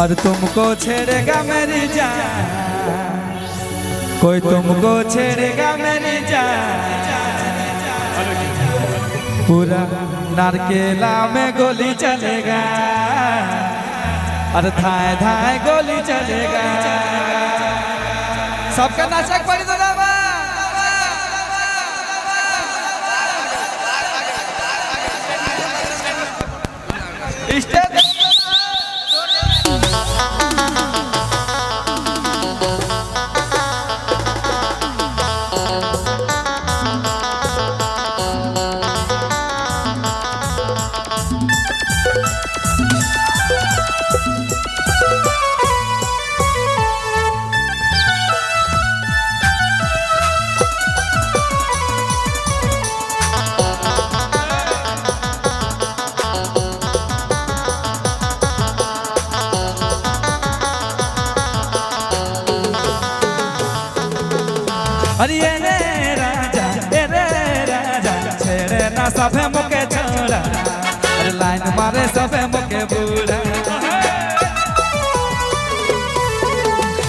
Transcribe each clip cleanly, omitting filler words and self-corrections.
और तुमको छेड़ेगा मेरी जान, कोई तुमको छेड़ेगा मेरी जान। पूरा नारकेला में गोली चलेगा और धाए धाए गोली चलेगा। सबका नाचक पड़ी तो स्टेज अरे रे राजा छेड़े ना सबे मुके छोड़ा, अरे लाइन मारे सबे मुके बूढ़ा।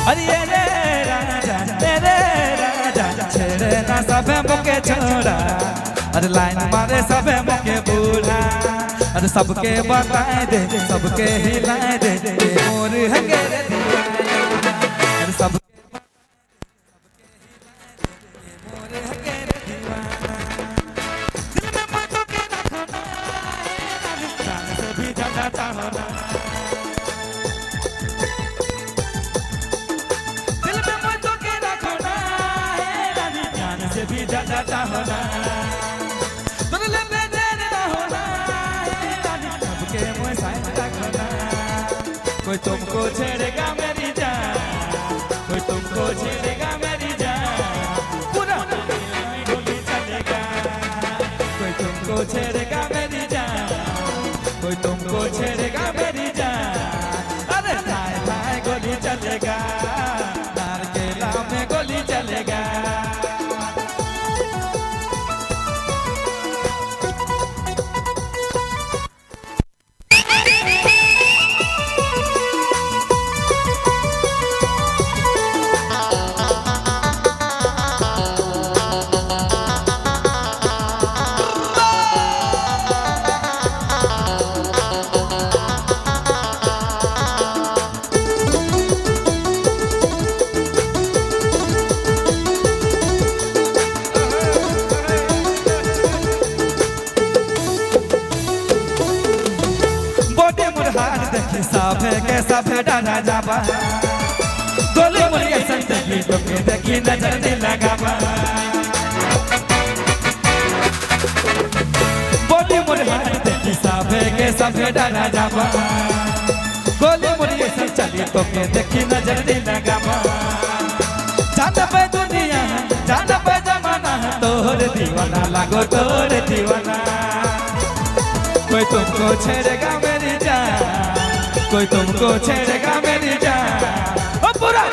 अरे रे राजा छेड़े ना सबे मुके छोड़ा, अरे लाइन मारे सबे मुके बूढ़ा। अरे सबके बताए दे सबके हिलाए दे मोर है गेरे अरे सब भी ज्यादा चाहना तुरले में देर ना होना सबके मुँह साइड रखना। कोई तुमको छेड़ेगा मेरी जान, कोई तुमको छेड़ेगा मेरी जान। पूरा गोली चलेगा, कोई तुमको छेड़ेगा मेरी जान, कोई तुमको छेड़ेगा मेरी जान। अरे धाए धाए गोली चलेगा, नारकेला में गोली चलेगा। साफे के साफे डाला जाबा गोली मुरिया संतकी तो के देखी नजर नहीं लगाबा। गोली मुरिया देखी साफे के साफे डाला जाबा गोली मुरिया संत चली तो के देखी नजर नहीं लगाबा। जान पे दुनिया जान पे जमाना तोर दीवाना लागो तोर दीवाना। कोई तुमको छेड़ेगा मेरी जान, कोई तुमको छेड़ेगा मेरी जान। ओ पूरा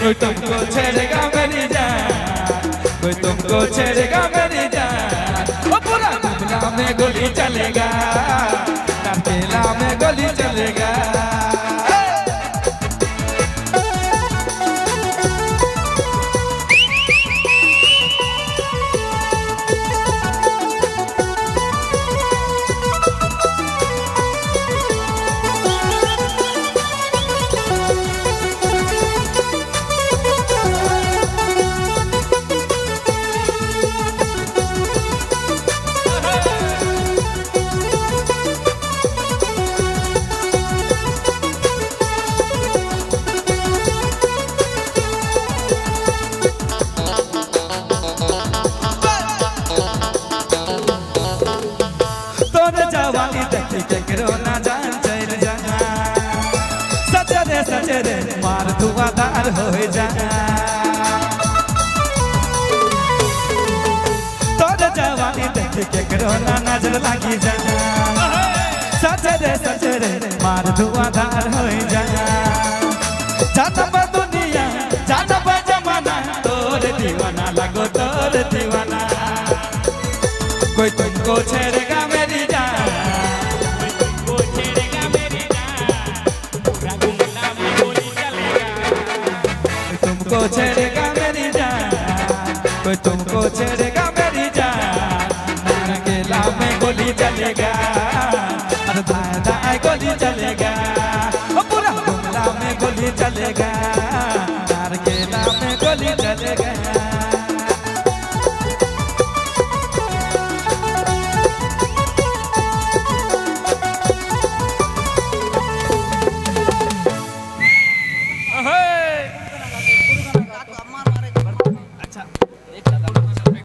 कोई तुमको छेड़ेगा मेरी जान, कोई तुमको छेड़ेगा मेरी जान। ओ पूरा नारकेला में गोली चलेगा, नारकेला में गोली चलेगा। सचरे मार धुआंधार हो जा तोर जवानी देख के करोना नजर लगी जा। सचरे मार धुआंधार हो जा। जानब दुनिया जानब जमाना तोर दीवाना लगो तो और दीवाना कोई तुमको छेड़ेगा मेरी जान तुमको छेड़ेगा मेरी जान पूरा गुमला में गोली चलेगा तुमको छेड़ेगा मेरी जान कोई तुमको छेड़ेगा मेरी जान नारंगीला में गोली चलेगा अरे दाएं दाएं गोली चलेगा पूरा गुमला में गोली चलेगा